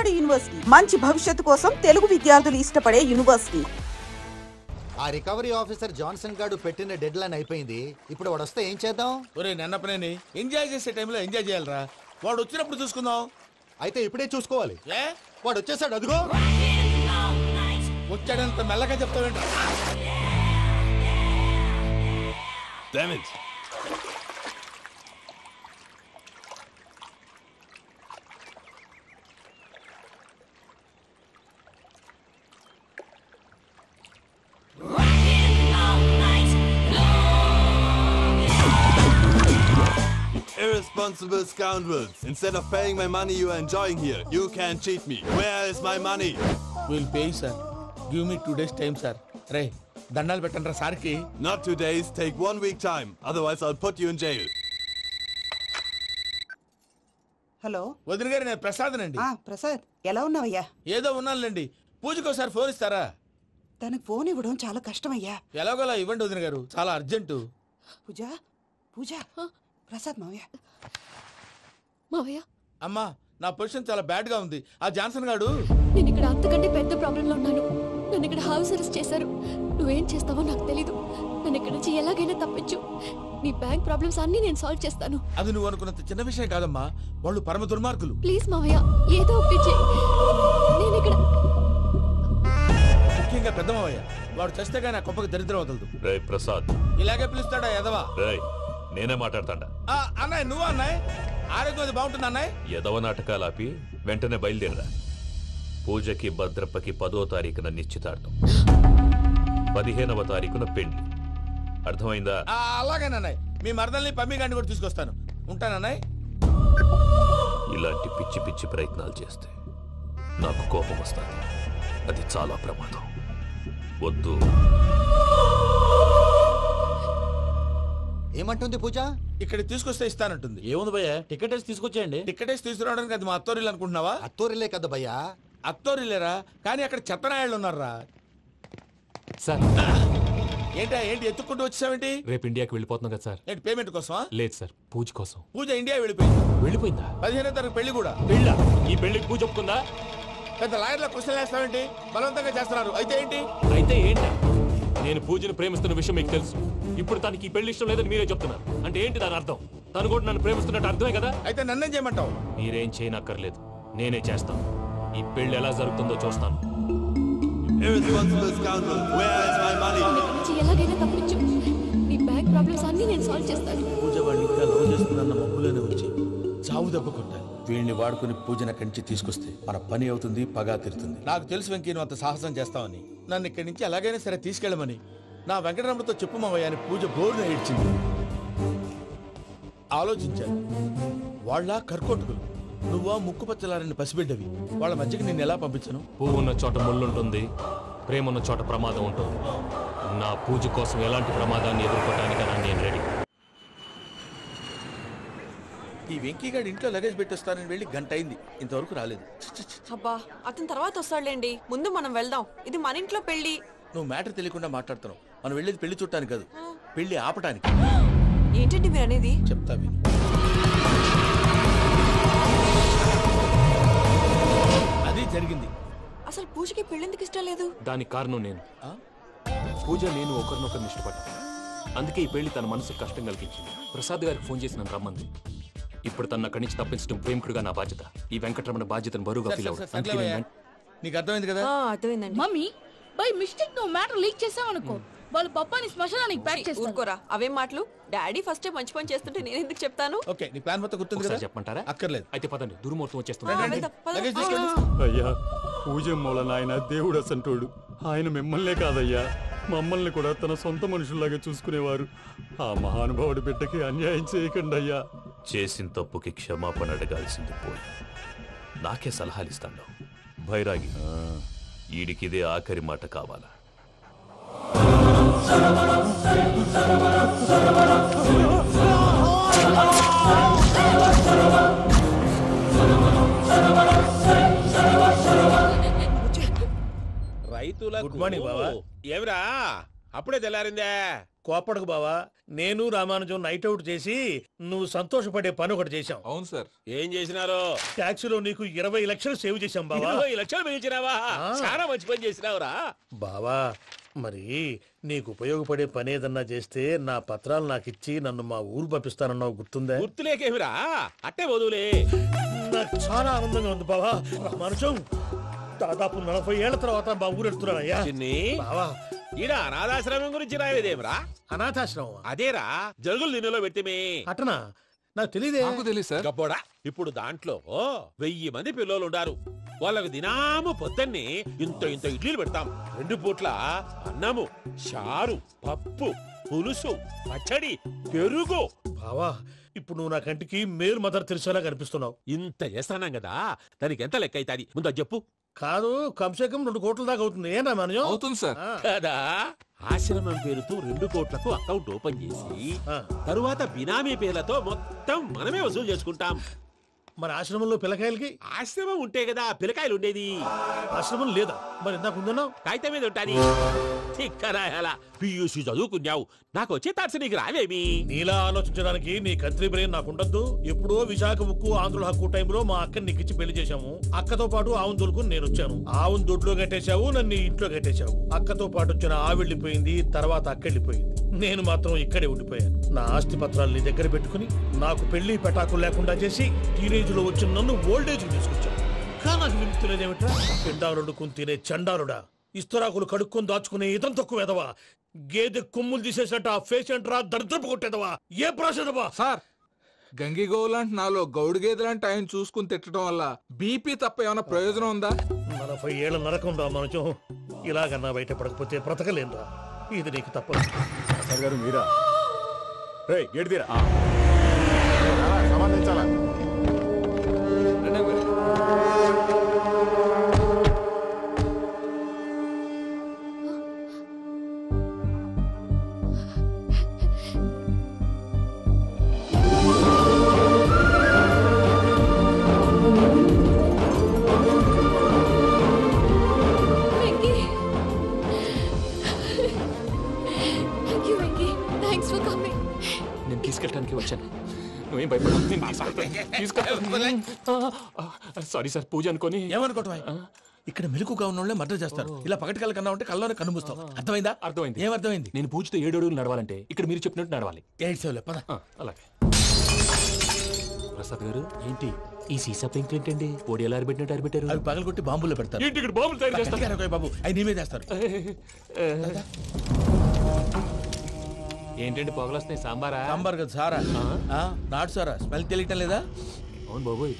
Vijayawada university మంచి భవిష్యత్తు కోసం తెలుగు విద్యార్థులు ఇష్టపడే యూనివర్సిటీ. ఆ రికవరీ ఆఫీసర్ జాన్సన్ గారు పెట్టిన డెడ్ లైన్ అయిపోయింది. ఇప్పుడు వాడు వస్తే ఏం చేద్దాం? ఒరే నన్నపనేని ఎంజాయ్ చేసే టైంలో ఎంజాయ్ చేయాలరా. వాడు వచ్చినప్పుడు చూసుకుందాం. అయితే ఇప్పుడే చూసుకోవాలి. ఏ వాడు వచ్చేసాడు, అదిగో వచ్చాడంత మెల్లగా చెప్తావేంట. Irresponsible scoundrels. Instead of paying my money you are enjoying here, you can cheat me. Where is my money? We'll pay you, sir. Give me 2 days time, sir. రే దండాలు పెట్టండి సార్కి. Not 2 days, take 1 week time. Otherwise I'll put you in jail. Hello వదిన గారు, నేను ప్రసాదనండి. ప్రసాద్, ఎలా ఉన్నావయ్యా? ఏదో ఉన్నానులేండి. పూజకి ఒకసారి ఫోన్ ఇస్తారా? తనకు ఫోన్ ఇవ్వడం చాలా కష్టమయ్యా. ఎలాగోలా ఇవ్వండి వదిన గారు, చాలా అర్జెంటు. పూజ పూజ ప్రసాద్ మావయ్య. మావయ్య, అమ్మా నా పొజిషన్ చాలా బ్యాడ్ గా ఉంది. ఆ జాన్సన్ గాడు నేను ఇక్కడ అంతకంటే పెద్ద ప్రాబ్లంలో ఉన్నాను. నన్ను ఇక్కడ హౌస్ అరెస్ట్ చేశారు. నువ్వేం చేస్తావో నాకు తెలీదు. నన్ను ఇక్కడ నుంచి ఎలాగైనా తప్పించు. నీ బ్యాంక్ ప్రాబ్లమ్స్ అన్ని నేను సాల్వ్ చేస్తాను. అది నువ్వు అనుకున్నంత చిన్న విషయం కాదమ్మా. వాళ్ళు పరమ దుర్మార్గులు. ప్లీజ్ మావయ్య, ఏదో ఒకటి చెయ్యి. నేను ఇక్కడ ముఖ్యంగా పెద్దమావయ్య, వాడు చస్తే కానీ ఆ కొంపకి దరిద్రం వదలదు. రే ప్రసాద్, ఇలాగే పిలుస్తాడా ఎదవా? రేయ్ నేనే మాట్లాడతాడా? అన్నయ్య నువ్వు అన్నయ్య, ఆరోగ్యం అది బాగుంటుంది అన్నయ్య. ఎదవ నాటకాలు ఆపి వెంటనే బయలుదేరరా. పూజకి భద్రప్పకి 10వ తారీఖున నిశ్చితార్థం, 15వ తారీఖున పెళ్లి. అర్థమైందా? అలాగేనన్నయ్య. మీ మరదల్ని పమ్మి గాండి కూడా తీసుకొస్తాను. ఉంటానన్నయ్య. ఇలాంటి పిచ్చి పిచ్చి ప్రయత్నాలు చేస్తే నాకు కోపం వస్తుంది. అది చాలా ప్రమాదం. వద్దు. ఏమంటుంది పూజ? ఇక్కడ తీసుకొస్తే ఇస్తానంటుంది. ఏముంది భయ్యా, టికెట్ వేసి తీసుకొచ్చేయండి. టికెట్ వేసి తీసుకురావడానికి అది మా అత్తోరిల్లు అనుకుంటున్నావా? అత్తూరిలే కదా భయ్యా. అత్తోరిల్లేరా, కానీ అక్కడ చెత్తనాయాళ్ళు ఉన్నారా. సార్ ఏంటి ఎత్తుక్కుంటూ వచ్చావేంటి? రేపు ఇండియాకి వెళ్ళిపోతున్నాం కదా సార్. ఏంటి పేమెంట్ కోసమా? లేదు సార్, పూజ కోసం. పూజ ఇండియా వెళ్ళిపోయింది. వెళ్ళిపోయిందా? 15వ తారీఖు పెళ్లి కూడా. పెళ్ళా? ఈ పెళ్లికి పూజ ఒప్పుకుందా? పెద్ద లాయర్ల క్వశ్చన్ వేస్తావేంటి? బలవంతంగా చేస్తున్నారు. అయితే ఏంటి? అయితే ఏంటా? నేను పూజను ప్రేమిస్తున్న విషయం మీకు తెలుసు. ఇప్పుడు తనకి ఈ పెళ్లి ఇష్టం లేదని మీరే చెప్తున్నారు. అంటే ఏంటి దాని అర్థం? తను కూడా నన్ను ప్రేమిస్తున్నట్టు అర్థమే కదా? అయితే నన్నేం చేయమంటావు? మీరేం చేయనక్కర్లేదు, నేనే చేస్తాను. ఈ పెళ్లి ఎలా జరుగుతుందో చూస్తాను. Irresponsible scoundrels. Where is my money? నన్ను ఇక్కడ నుంచి ఎలాగైనా తప్పించు. నీ బ్యాంక్ ప్రాబ్లమ్స్ అన్ని నేను సాల్వ్ చేస్తాను. పూజ వాళ్ళు ఇంకా లవ్ చేస్తుందన్న మబ్బులోనే వచ్చి చావు దెబ్బ కొట్టాలి. వీళ్ళని వాడుకుని పూజన కంచి తీసుకొస్తే మన పని అవుతుంది, పగా తీరుతుంది. నాకు తెలుసు వెంకీ నువ్వు అంత సాహసం చేస్తావని. నన్ను ఇక్కడి నుంచి ఎలాగైనా సరే తీసుకెళ్ళమని నా వెంకటరమణతో చెప్పు మావయ్య అని పూజ బోరున ఏడ్చింది. ఆలోచించాను. వాళ్ళ కర్కోటకులు, నువ్వా ముక్కు పచ్చలారని పసిబిడ్డవి. వాళ్ళ మధ్యకి నేను ఎలా పంపించను? పువ్వు ఉన్న చోట ముళ్ళుంటుంది, ప్రేమ ఉన్న చోట ప్రమాదం ఉంటుంది. నా పూజ కోసం ఎలాంటి ప్రమాదాన్ని ఎదుర్కోవటానికైనా నేను రెడీ. ఈ వెంకీగాడి ఇంట్లో లగేజ్ పెట్టొస్తానని వెళ్ళి గంట అయింది, ఇంతవరకు రాలేదు. అబ్బా, అతని తర్వాత వస్తాడులేండి. ముందు మనం వెళ్దాం. ఇది మన ఇంట్లో పెళ్లి. నువ్వు మ్యాటర్ తెలియకుండా మాట్లాడుతున్నావు. మనం వెళ్ళేది పెళ్లి చుట్టానికి కాదు, పెళ్లి ఆపటానికి. ఏంటండి మీరు అనేది? చెప్తా విను. అది జరిగింది. అసలు పూజకి పెళ్ళెందుకు ఇష్టం లేదు? దానికి కారణం నేను. పూజ నేను ఒకరినొకరిని ఇష్టపడ్డా. అందుకే ఈ పెళ్లి తన మనసుకు కష్టం కలిగించింది. ప్రసాద్ గారికి ఫోన్ చేసి నన్ను రమ్మంది. ఇప్పుడు తన అక్కడి నుంచి తప్పించడం ప్రేమికుడుగా నా బాధ్యత. ఈ వెంకటరమణ బాధ్యతను బరువుగా ఫీల్ అవుతుంది. నీకు అర్థమైంది కదా? అర్థమైందండి. మమ్మీ బై మిస్టేక్ నువ్వు మ్యాటర్ లీక్ చేసావనుకో, వాళ్ళ పప్పాని శ్మశానానికి ప్యాక్ చేస్తారు. ఊరుకోరా, అవేం మాటలు. డాడీ ఫస్ట్ టైం మంచి పని చేస్తుంటే నేను ఎందుకు చెప్తాను? ఓకే, నీ ప్లాన్ మొత్తం గుర్తుంది కదా? చెప్పమంటారా? అక్కర్లేదు. అయితే పదండి, దుర్ముహూర్తం వచ్చేస్తుంది. లగేజ్ తీసుకోండి. అయ్యా, పూజ మూలన ఆయన దేవుడు అసంటోడు. ఆయన మిమ్మల్నే కాదయ్యా, మమ్మల్ని కూడా తన సొంత మనుషుల్లాగా చూసుకునేవారు. ఆ మహానుభావుడి బిడ్డకి అన్యాయం చేయకండి అయ్యా. చేసిన తప్పుకి క్షమాపణ అడగాల్సింది పోయి నాకే సలహాలు ఇస్తాను. భైరాగి, ఈడికిదే ఆఖరి మాట కావాలా? రైతులకు గుడ్ మార్నింగ్ బావా. ఏమిరా అప్పుడే తెల్లారిందే? కోపడకు బావా, నేను రామానుజం నైట్ అవుట్ చేసి నువ్వు సంతోషపడే పని ఒకటి చేశాం. అవును సార్. ఏం చేసినారో? ట్యాక్సీలో నీకు 20 లక్షలు సేవ్ చేశాం బావా. 20 లక్షలు మిగిల్చినావా? చాలా మంచి పని చేసినావురా బావా. మరి నీకు ఉపయోగపడే పని ఏదన్నా చేస్తే నా పత్రాలు నాకిచ్చి నన్ను మా ఊరు పంపిస్తానన్నావు, గుర్తుందా? గుర్తులేకేమిరా, అట్టే వదులే. నాకు చాలా ఆనందంగా ఉంది బావా. రామానుజం, దాదాపు 40 ఏళ్ల తర్వాత మా ఊరు వెళ్తున్నానయ్యా. బావా, ఈడ అనాథాశ్రమం గురించి రాలేదేమిరా? అనాథాశ్రమం అదేరా, జరుగులు దీనిలో పెట్టిమే. అటనా? నాకు తెలియదే. నాకు తెలియదు సార్. గబ్బోడా, ఇప్పుడు దాంట్లో 1000 మంది పిల్లలు ఉండారు. వాళ్ళకు దినాము పొద్దున్నే ఇంత ఇంత ఇడ్లీలు పెడతాం. 2 పూట్ల అన్నము, చారు, పప్పు, పులుసు, పచ్చడి, పెరుగు. బావా, ఇప్పుడు నువ్వు నా కంటికి మేలు మదర్ తెరిసేలా కనిపిస్తున్నావు. ఇంత చేస్తానం కదా, దానికి ఎంత లెక్క అవుతుంది ముందు చెప్పు. కాదు, కంసే కం 2 కోట్ల దాకా అవుతుంది. ఏం రామానుజం? అవుతుంది సార్. కదా, ఆశ్రమం పేరుతో 2 కోట్లకు అకౌంట్ ఓపెన్ చేసి తరువాత బినామీ పేర్లతో మొత్తం మనమే వసూలు చేసుకుంటాం. మరి ఆశ్రమంలో పిల్లకాయలకి? ఆశ్రమం ఉంటే కదా పిల్లకాయలు ఉండేది. ఆశ్రమం లేదా? మరి ఇందాక ఉందన్నావు. కాగితం మీద ఉంటాది. తిక్కరాయాలా, పియూసీ చదువుకున్నావు, నాకు వచ్చే తాట్స్ నీకు రావేమి? నీలా ఆలోచించడానికి నీ కత్రి బ్రెయిన్ నాకు ఉండద్దు. ఎప్పుడో విశాఖ ఉక్కు ఆంధ్రుల హక్కు టైంలో మా అక్కని నీకిచ్చి పెళ్లి చేశాము. అక్కతో పాటు ఆవును దొడుకుని నేను వచ్చాను. ఆవును దొడ్లో కట్టేశావు, నన్ను ఇంట్లో కట్టేశావు. అక్కతో పాటు వచ్చిన ఆవిళ్ళిపోయింది, తర్వాత అక్కెళ్ళిపోయింది. నేను మాత్రం ఇక్కడే ఉండిపోయాను. నా ఆస్తి పత్రాలు నీ దగ్గర పెట్టుకుని నాకు పెళ్లి పెటాకులు లేకుండా చేసి టీనేజ్ లో వచ్చిన నన్ను ఓల్డేజ్ తీసుకొచ్చాను. కానీ నాకు విముక్తులేదేమిట్రా? పిండారుడుకుని తినే చండారుడా, ఇస్తరాకులు కడుక్కొని దాచుకునే ఇతం తక్కువ ఎదవా, గేదె కొమ్ములు తీసేసట ఆ పేషెంట్ రా, దరిద్రపు కొట్టేదవా, ఏ ప్రాసెదవా? సార్, గంగిగోవులాంటి నాలో గౌడు గేదెలాంటి ఆయన చూసుకుని తిట్టడం వల్ల బీపీ తప్ప ఏమైనా ప్రయోజనం ఉందా? 40 ఏళ్ల నరకం రా మనచం. ఇలాగన్నా బయటపడకపోతే బ్రతకలేనురా. ఇది నీకు తప్పదు. సార్ గారు మీరా? రే గేట్ తీరా. సంబంధించాలా? నేను తీసుకెళ్ళడానికి వచ్చాను. నువ్వేం భయపడవు. సారీ సార్, పూజ అనుకోని. ఏమనుకోవటం? ఇక్కడ మెలుకుగా ఉన్నోళ్ళే మర్డర్ చేస్తారు. ఇలా పగటి కళ్ళ కన్నా ఉంటే కళ్ళలోనే కనుమూస్తావు. అర్థమైందా? అర్థమైంది. ఏమర్థమైంది? నేను పూజతో 7 అడుగులు నడవాలంటే ఇక్కడ మీరు చెప్పినట్టు నడవాలి. 8 సేవలే పద. అలాగే. ప్రసాద్ గారు, ఏంటి ఈ సీసా పెంకులు ఏంటండి? పొడి ఎలా అరబెట్టినట్టు అరబెట్టారు? అవి పగలగొట్టి బాంబుల్లో పెడతారు. ఏంటి ఇక్కడ బాంబులు తయారు చేస్తారు? బాబు, అవి నీవే చేస్తారు. ఏంటండి పొగలు వస్తున్నాయి? సాంబారా? సాంబార్ కదా, సారా. నాటు సారా. స్మెల్ తెలియటం లేదా? అవును బాబోయ్.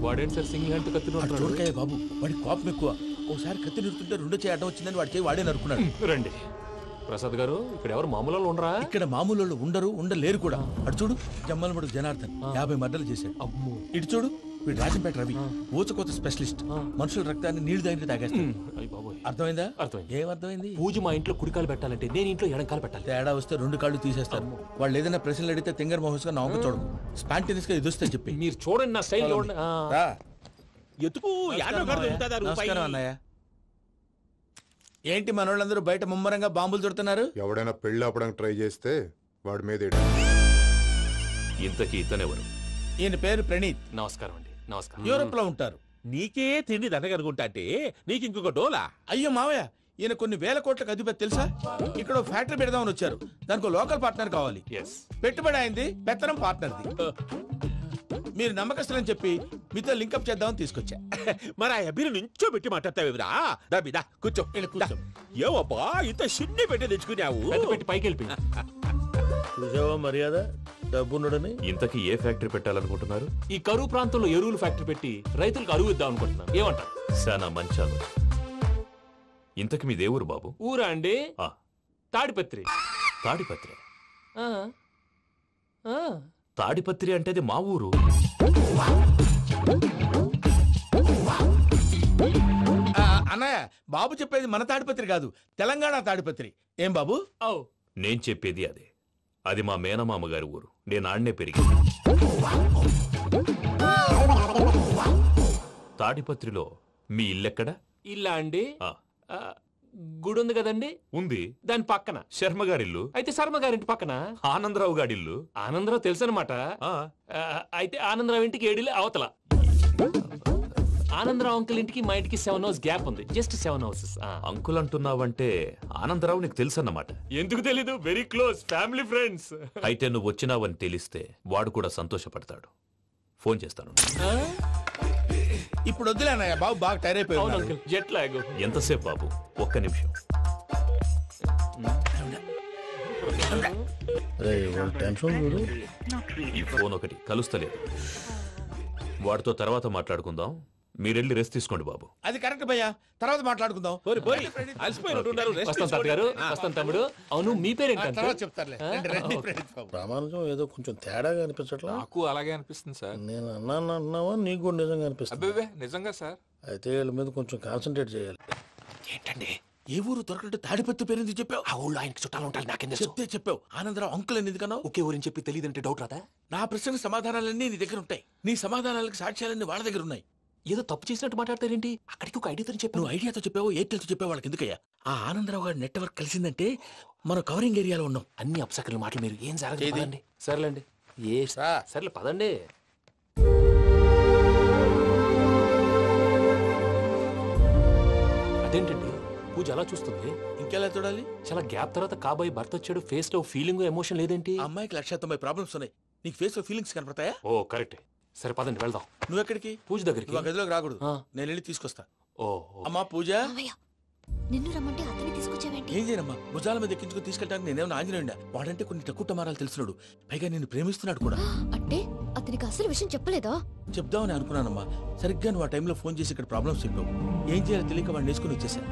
వాడేంటి సార్ సింగిల్ హ్యాండ్ కత్తి చూడకాయ బాబు, వాడి కోపం ఎక్కువ. ఓసారి కత్తి నిరుతుంటే 2 చేయి అడ్డం వచ్చిందని వాడి చేయి వాడే నరుకున్నాడు. రండి ప్రసాద్ గారు, ఇక్కడ ఎవరు మామూలు వాళ్ళు ఉండరా? ఇక్కడ మామూలు వాళ్ళు ఉండరు, ఉండలేరు కూడా. అటు చూడు, జమ్మలమడుగు జనార్దన్ 50 మర్డర్లు చేశాడు. అమ్మో. ఇటు చూడు, వీడు రాజంపేట రవి, ఊచకోత స్పెషలిస్ట్. మనుషుల రక్తాన్ని నీళ్లు దగ్గర తాగేస్తాడు. అర్థమైందా? అర్థమైంది. ఏమర్థమైంది? పూజ మా ఇంట్లో కుడికాలు పెట్టాలంటే నేను ఇంట్లో ఎడంకాలు పెట్టాలి. తేడా వస్తే 2 కాళ్ళు తీసేస్తారు. వాళ్ళు ఏదైనా ప్రశ్నలు అడిగితే తింగర్ మహోస్ గా నవ్వు చూడకు. స్పాంటినియస్ గా ఎదుస్తా చెప్పి. మీరు చూడండి నా స్టైల్. ఎతుకు నమస్కారం అన్నయ్య. ఏంటి మనోళ్ళందరూ బయట ముమ్మరంగా బాంబులు చుడుతున్నారు? ఎవడైనా పెళ్లి ఆపడానికి ట్రై చేస్తే వాడి మీద ఇంతకీ ఇతనెవరు? ఈయన పేరు ప్రణీత్. నమస్కారం అండి. నమస్కారం. యూరోప్ లో ఉంటారు. నీకే తిండి దండగనుకుంటా అంటే నీకు ఇంకొక డోలా? అయ్యో మావయ్య, ఈయన కొన్ని వేల కోట్లకు అధిపతి తెలుసా? ఇక్కడ ఫ్యాక్టరీ పెడదామని వచ్చారు. దానికి లోకల్ పార్ట్నర్ కావాలి. పెట్టుబడి అయింది, పెత్తనం పార్ట్నర్ది. మీరు నమ్మకస్తులని చెప్పి మీతో లింకప్ చేద్దామని తీసుకొచ్చా. మరి ఆ అబ్బిని నుంచో పెట్టి మాట్లాడతావేమిరా? దాబిదా కూర్చో. ఏవబ్బా ఇంత సిన్ని పెట్టి తెచ్చుకున్నావు? పెట్టి పైకి వెళ్ళిపోయి చూసావా మర్యాద, డబ్బున్నడని. ఇంతకీ ఏ ఫ్యాక్టరీ పెట్టాలనుకుంటున్నారు? ఈ కరువు ప్రాంతంలో ఎరువులు ఫ్యాక్టరీ పెట్టి రైతులకు అరువు ఇద్దాం అనుకుంటున్నాను. ఏమంటారు? శానా మంచాలు. ఇంతకి మీ దేవురు బాబు? ఊరా అండి? తాడిపత్రి. తాడిపత్రి? తాడిపత్రి అంటే అది మా ఊరు. అన్నయ్య, బాబు చెప్పేది మన తాడిపత్రి కాదు, తెలంగాణ తాడిపత్రి. ఏం బాబు? నేను చెప్పేది అదే. అది మా మేనమామ గారి ఊరు. నేను ఆడనే పెరిగింది. తాడిపత్రిలో మీ ఇల్లెక్కడ? ఇల్లా అండి? గుడి ఉంది కదండి, ఉంది. దాని పక్కన శర్మ గారిల్లు. అయితే శర్మ గారింటి పక్కన ఆనందరావు గారిల్లు. ఆనందరావు తెలుసు అనమాట. అయితే ఆనందరావు ఇంటికి 7 అవతల. ఆనందరావు అంకుల్ ఇంటికి మా ఇంటికి 7 hours గ్యాప్ ఉంది. Just 7 hours. అంకుల్ అంటున్నావంటే ఆనందరావు నీకు తెలుసు అన్నమాట. ఎందుకు తెలీదు, వెరీ క్లోజ్ ఫ్యామిలీ ఫ్రెండ్స్. అయితే నువ్వు వచ్చినావని తెలిస్తే వాడు కూడా సంతోషపడతాడు. ఫోన్ చేస్తాను. ఇప్పుడు వద్దులేనయ్య, బాబు బాగా టైర్ అయిపోయి. Jet lag. ఎంతసేపు బాబు? ఒక్క నిమిషం. ఈ ఫోన్ ఒకటి కలుస్తలేదు. వాడితో తర్వాత మాట్లాడుకుందాం. మీరెళ్ళి రెస్ట్ తీసుకోండి బాబు. అది కరెక్ట్ భయ్యా, తర్వాత మాట్లాడుకుందాం. వస్తాం తాత గారు, వస్తాం తమ్ముడు. అవును మీ పేరేంటి? ప్రామాణికం ఏదో కొంచెం తేడాగా అనిపించట్లా? నాకు అలాగే అనిపిస్తుంది సార్. నేను అన్నావా నీకు కూడా నిజంగా అనిపిస్తుంది? అబ్బే నిజంగా సార్. అయితే వీళ్ళ మీద కొంచెం కాన్సన్ట్రేట్ చేయాలి. ఏంటండి ఏ ఊరు దొరకట్టు తాడిపత్రి పేరు ఎందుకు చెప్పావు? ఆ ఊళ్ళో ఆయనకి చుట్టాలు ఉంటారు. నాకేం చెప్తే చెప్పావు. ఆనందరావు అంకుల్ అని ఎందుకన్నావు? ఒకే ఊరిని చెప్పి తెలియదంటే డౌట్ రాదా? నా ప్రశ్నకు సమాధానాలన్నీ నీ దగ్గర ఉంటాయి. నీ సమాధానాలకు సాక్ష్యాలన్నీ వాళ్ళ దగ్గర ఉన్నాయి. ఏదో తప్పు చేసినట్టు మాట్లాడతారేంటి? అక్కడికి ఒక ఐడియాతో చెప్పావు. నువ్వు ఐడియాతో చెప్పావు, ఎయిర్టెల్తో చెప్పావు, వాళ్ళకి ఎందుకయ్యా? ఆ ఆనందరావు గారి నెట్వర్క్ కలిసిందంటే మనం కవరింగ్ ఏరియాలో ఉన్నాం. అన్ని అప్సకర్ల మాటలు మీరు ఏం జరగదండి. సర్లేండి, సర్లే పదండి. అదేంటండి పూజ అలా చూస్తుంది? ఇంకెలా చూడాలి? చాలా గ్యాప్ తర్వాత కాబోయే భర్త వచ్చాడు. ఫేస్ లో ఫీలింగ్ ఎమోషన్ లేదేంటి? అమ్మాయికి 190 ప్రాబ్లమ్స్ ఉన్నాయి. నీకు ఫేస్ లో ఫీలింగ్స్ కనపడతాయా? ఓ కరెక్ట్. సరే పదండి వెళ్దాం. నువ్వు ఎక్కడికి? పూజ దగ్గరికి. నువ్వు గదిలోకి రాకూడదు, నేను వెళ్ళి తీసుకొస్తా. ఓ అమ్మా పూజ, నిన్ను రమ్మంటే అతన్ని తీసుకొచ్చావేంటి? ఏం చేయనమ్మా, భుజాల మీద ఎక్కించుకుని తీసుకెళ్ళడానికి నేనేమన్నా ఆంజనేయుడా? వాడంటే కొన్ని తక్కువ టమారాలు తెలిసినాడు, పైగా నేను ప్రేమిస్తున్నాడు కూడా. అంటే అతనికి అసలు విషయం చెప్పలేదా? చెప్దామని అనుకున్నానమ్మా. సరిగ్గా నువ్వు ఆ టైంలో ఫోన్ చేసి ఇక్కడ ప్రాబ్లమ్స్ చెప్పావు. ఏం చేయాలో తెలియక వాడిని వేసుకుని వచ్చేసా.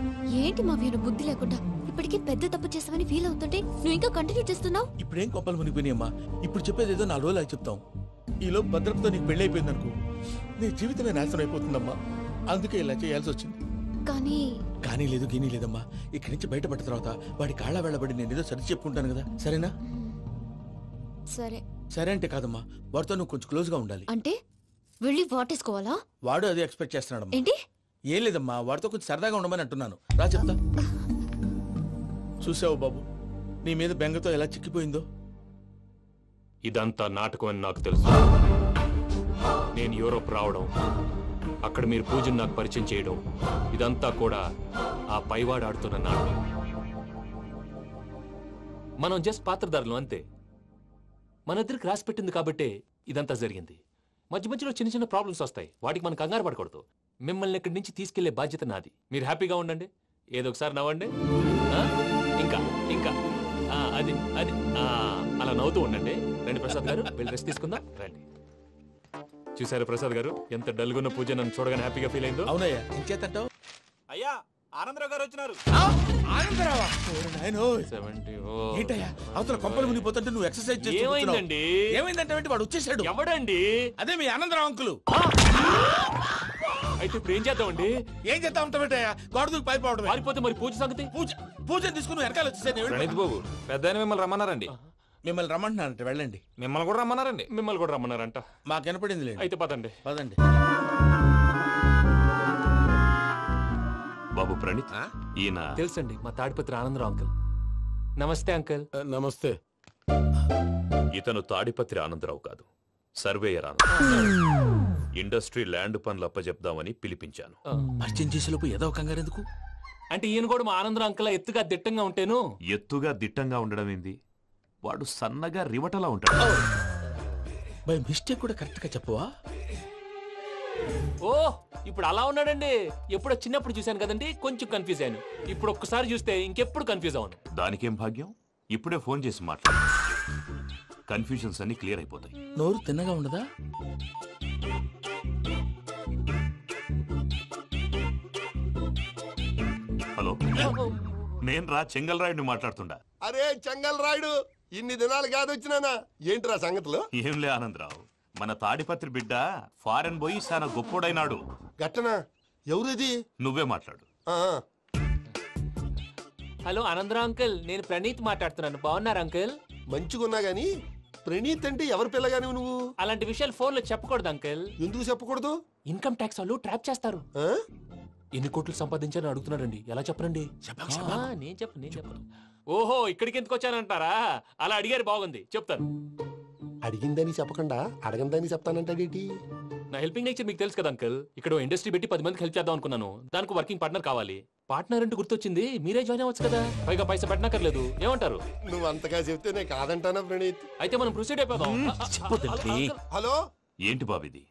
ఏంటి మా వీరు బుద్ధి లేకుండా ఇప్పటికీ పెద్ద తప్పు చేస్తావని ఫీల్ అవుతుంటే నువ్వు ఇంకా కంటిన్యూ చేస్తున్నావు. ఇప్పుడేం కొప్పలు మునిగిపోయినాయమ్మా. ఇప్పుడు చెప్పేది ఏదో 4 రోజులు అది చెప్తాం. ఈలో భద్రతతో నీకు పెళ్లి అయిపోయింది అనుకో, నీ జీవితమే నాశనం అయిపోతుందమ్మా. అందుకే ఇలా చేయాల్సి వచ్చింది. కానీ లేదు గీనీ లేదమ్మా. ఇక్కడి నుంచి బయటపడ్డ తర్వాత వాడి కాళ్ళ వెళ్ళబడి నేను ఏదో సరి చెప్పుకుంటాను కదా, సరేనా? సరే సరే అంటే కాదమ్మా, వాడితో నువ్వు కొంచెం క్లోజ్ గా ఉండాలి. అంటే వెళ్ళి వాటేసుకోవాలా? వాడు అది ఎక్స్పెక్ట్ చేస్తున్నాడమ్మా. ఏంటి? ఏం లేదమ్మా, వాడితో కొంచెం సరదాగా ఉండమని అంటున్నాను. రా చెప్తా. చూసావు బాబు, నీ మీద బెంగతో ఎలా చిక్కిపోయిందో. ఇదంతా నాటకం అని నాకు తెలుసు. నేను యూరోప్ రావడం, అక్కడ మీరు పూజను నాకు పరిచయం చేయడం, ఇదంతా కూడా ఆ పైవాడు ఆడుతున్న నాటకం. మనం జస్ట్ పాత్రధారులు అంతే. మన ఇద్దరికి రాసి పెట్టింది కాబట్టే ఇదంతా జరిగింది. మధ్య మధ్యలో చిన్న చిన్న ప్రాబ్లమ్స్ వస్తాయి, వాటికి మనం కంగారు పడకూడదు. మిమ్మల్ని ఇక్కడి నుంచి తీసుకెళ్లే బాధ్యత నాది. మీరు హ్యాపీగా ఉండండి, ఏదో ఒకసారి నవ్వండి. ఇంకా ఇంకా అది అది అలా నవ్వుతూ ఉండండి. రండి ప్రసాద్ గారు, వెళ్ళి రెస్ట్ తీసుకుందాం. రండి. చూసారు ప్రసాద్ గారు, ఎంత డల్గున్న పూజ నన్ను చూడగానే హ్యాపీగా ఫీల్ అయిందో. అవునయ్యా, ఇంకేతంటావు? అయ్యా ఆనందరావు గారు వచ్చినారు. ఏంటయ్యా అవతల కొంపలు మునిగిపోతుంటే నువ్వు ఎక్సర్సైజ్ చేస్తున్నావు? ఏమైందండి? ఏమైందంటే వాడు వచ్చేసాడు. ఎవడండి? అదే మీ ఆనందరావు అంకులు. అయితే ఇప్పుడు ఏం చేద్దామండి? ఏం చేద్దాం ఉంటావేటయ్యా, గోడ దూకి పైపోవడం. పారిపోతే మరి పూజ సంగతి? పూజ తీసుకుని వెనకాల వచ్చేసాను. ప్రణీత్ బాబు, పెద్ద మిమ్మల్ని రమ్మన్నారండి. మిమ్మల్ని రమ్మంటున్నారంట, వెళ్ళండి. మిమ్మల్ని కూడా రమ్మన్నారండి. మిమ్మల్ని కూడా రమ్మన్నారంట. మాకు వినపడింది లేదు. అయితే పదండి. పదండి. బాబు ప్రణీత్, ఈయన తెలుసండి, మా తాడిపత్రి ఆనందరావు అంకుల్. నమస్తే అంకుల్. నమస్తే. ఇతను తాడిపత్రి ఆనందరావు కాదు, సర్వేయర్ ఆనందరావు. ఇండస్ట్రీ ల్యాండ్ పనులు అప్పచెప్దామని పిలిపించాను. పరిచయం చేసేలోపు ఏదో కంగారు ఎందుకు? అంటే ఈయన కూడా మా ఆనందరావు అంకుల్ ఎత్తుగా దిట్టంగా ఉంటేను. ఎత్తుగా దిట్టంగా ఉండడం ఏంది, వాడు సన్నగా రివటలా ఉంటాడు. బై మిస్టేక్ కూడా కరెక్ట్ గా చెప్పవా? ఓ ఇప్పుడు అలా ఉన్నాడండి. ఎప్పుడో చిన్నప్పుడు చూశాను కదండి, కొంచెం కన్ఫ్యూజ్ అయ్యాను. ఇప్పుడు ఒక్కసారి చూస్తే ఇంకెప్పుడు కన్ఫ్యూజ్ అవ్వను. దానికేం భాగ్యం, ఇప్పుడే ఫోన్ చేసి మాట్లాడు. కన్ఫ్యూజన్స్ అన్ని క్లియర్ అయిపోతాయి. నోరు తిన్నగా ఉండదా? హలో, నేను రా చెంగల్ రాయుడిని మాట్లాడుతుండా. అరే చెంగల్ రాయుడు, ఇన్ని దినాలు కాదు వచ్చినానా? ఏంట్రా సంగతులు? ఏంలే ఆనందరావు, మన తాడిపత్రి బిడ్డ ఫారెన్ పోయి చాలా గొప్పోడైనాడు. గట్టనా? ఎవరిది? నువ్వే మాట్లాడు. హలో ఆనందరావు అంకుల్, నేను ప్రణీత్ మాట్లాడుతున్నాను. బాగున్నారు అంకుల్? మంచిగున్నా గాని ప్రణీత్ అంటే ఎవరి పిల్లగాని నువ్వు? అలాంటి విషయాలు ఫోన్ లో చెప్పకూడదు అంకుల్. ఎందుకు చెప్పకూడదు? ఇన్కమ్ ట్యాక్స్ వాళ్ళు ట్రాప్ చేస్తారు. ఎన్ని కోట్లు సంపాదించాలని అడుగుతున్నాడండి. ఎలా చెప్పనండి? నేను చెప్పను. ఓహో, ఇక్కడికి ఎందుకు వచ్చానంటారా? అలా అడిగారు, బాగుంది, చెప్తాను. అడిగిందని చెప్పకుండా అడగందని చెప్తానంటాడేంటి? నా హెల్పింగ్ నేచర్ మీకు తెలుసు కదా అంకల్. ఇక్కడ ఇండస్ట్రీ పెట్టి 10 మందికి హెల్ప్ చేద్దాం అనుకున్నాను. దానికి వర్కింగ్ పార్ట్నర్ కావాలి. పార్ట్నర్ అంటే గుర్తొచ్చింది, మీరే జాయిన్ అవ్వచ్చు కదా. పైగా పైసా పెట్టనక్కర్లేదు. ఏమంటారు? నువ్వు అంతగా చెప్తే నేను కాదంటానా ప్రణీత్? అయితే మనం ప్రొసీడ్ అయిపోదాం. హలో, ఏంటి బాబిది?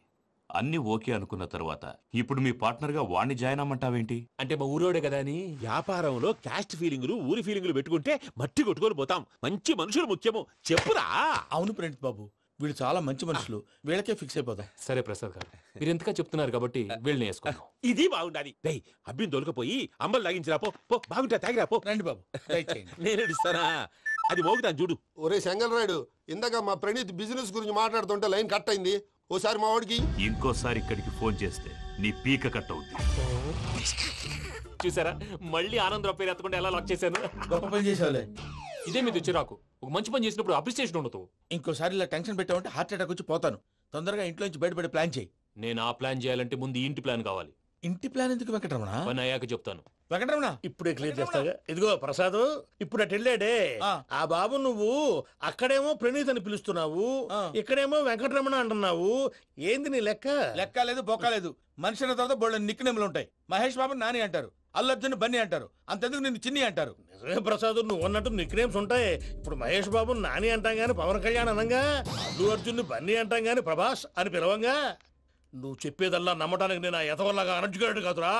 అన్ని ఓకే అనుకున్న తర్వాత ఇప్పుడు మీ పార్ట్నర్ గా వాణ్ణి జాయిన్ అమ్మంటావేంటి? అంటే మా ఊరోడే కదా అని. వ్యాపారంలో క్యాస్ట్ ఫీలింగులు, ఊరి ఫీలింగులు పెట్టుకుంటే మట్టి కొట్టుకొని పోతాం. మంచి మనుషులు ముఖ్యము. చెప్పురా. అవును ప్రణీత్ బాబు, వీళ్ళు చాలా మంచి మనుషులు. వీళ్ళకే ఫిక్స్ అయిపోతాం. సరే ప్రసాద్ గారు, మీరు ఎంతగా చెప్తున్నారు కాబట్టి వీళ్ళని వేసుకున్నాం. ఇది బాగుండాలి. డై అబ్బిని దొలకపోయి అమ్మలు తాగించిరా పో. బాగుంటా, తాగిరా పో. రండి బాబు, నేను ఇస్తానా? అది మోగుతాను చూడు. ఒరే చెంగల్ రాయుడు, ఇందాక మా ప్రణీత్ బిజినెస్ గురించి మాట్లాడుతుంటే లైన్ కట్ అయింది. ఓసారి మా వాడికి ఇంకోసారి ఇక్కడికి ఫోన్ చేస్తే నీ పీక కట్ అవుద్ది. చూసారా, మళ్ళీ ఆనందరావు పేరు ఎత్తకుండా ఎలా లాక్ చేశాను. గొప్ప పని చేసేవాళ్ళే. ఇదే మీ చిరాకు. ఒక మంచి పని చేసినప్పుడు అప్రిసియేషన్ ఉండదు. ఇంకోసారి ఇలా టెన్షన్ పెట్టామంటే హార్ట్ అటాక్ వచ్చి పోతాను. తొందరగా ఇంట్లో నుంచి బయటపడే ప్లాన్ చేయి. నేను ఆ ప్లాన్ చేయాలంటే ముందు ఇంటి ప్లాన్ కావాలి. ఇంటి ప్లాన్ ఎందుకు వెంకటరమణ? పని అయ్యాక చెప్తాను. వెంకటరమణ ఇప్పుడే క్లియర్ చేస్తాగా. ఇదిగో ప్రసాద్, ఇప్పుడు అటు వెళ్ళాడే ఆ బాబు, నువ్వు అక్కడేమో ప్రణీత్ అని పిలుస్తున్నావు, ఇక్కడేమో వెంకటరమణ అంటున్నావు. ఏంది నీ లెక్క? లెక్క లేదు, బొక్క లేదు. మనిషి అన్న తర్వాత బోళ్ళ నిక్నెములు ఉంటాయి. మహేష్ బాబు నాని అంటారు, అల్లు అర్జున్ బన్నీ అంటారు, అంతెందుకు నిన్ను చిన్ని అంటారు. నిజమే ప్రసాద్, నువ్వు అన్నట్టు నిక్నేమ్స్ ఉంటాయి. ఇప్పుడు మహేష్ బాబు నాని అంటాం గాని పవన్ కళ్యాణ్ అనంగా, అల్లు అర్జున్ బన్నీ అంటాం గాని ప్రభాస్ అని పిలవంగా. నువ్వు చెప్పేదల్లా నమ్మటానికి నేను ఎతవల్లాగా అనర్జుకేటెడ్ కాదురా.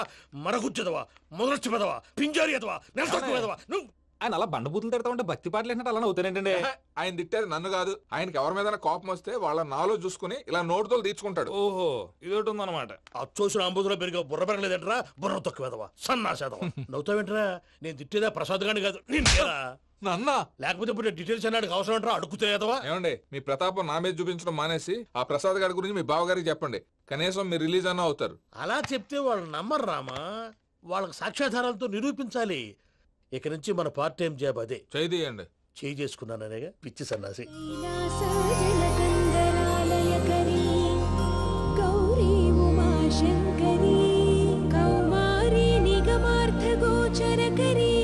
మరగుచ్చదవా, మొదలచ్చి పెదవా, పింజారి ఎదవా, నెలసొక్కుదవా. నువ్వు ఆయన అలా బండబూతులు తిడతా ఉంటే భక్తి పాటలు ఏంటంటే అలా అవుతానంటే. ఆయన తిట్టేది నన్ను కాదు. ఆయనకి ఎవరి మీద కోపం వస్తే వాళ్ళ నాలో చూసుకుని ఇలా నోటుతో తీర్చుకుంటాడు. ఓహో, ఇదొకటి ఉందన్నమాట. అచ్చోసిన అంబుధులో పెరిగే బుర్ర పెరగలేదంటరా, బుర్ర తొక్కువేదవా, సన్నాసేదవా. నవ్వుతావేంటరా? నేను తిట్టేదా ప్రసాద్ గాని కాదు, నిన్నేరా. నన్నా? లేకపోతే ఇప్పుడు డీటెయిల్స్ అన్నాడు అవసరం అంటారా? అడుగుతాయేదవా? ఏమండి, మీ ప్రతాపం నా మీద చూపించడం మానేసి ఆ ప్రసాద్ గారి గురించి మీ బావగారికి చెప్పండి. కనీసం మీరు రిలీజ్ అన్న అవుతారు. అలా చెప్తే వాళ్ళు నమ్మరు రామా. వాళ్ళకి సాక్ష్యాధారాలతో నిరూపించాలి. ఇక నుంచి మన పార్ట్ టైం జాబ్ అదే. చేయండి. చేయి చేసుకున్నాననేగా పిచ్చి సన్నాసి. గౌరీ ఉమాశంకరీ కౌమారీ నిగమార్థగోచరకరీ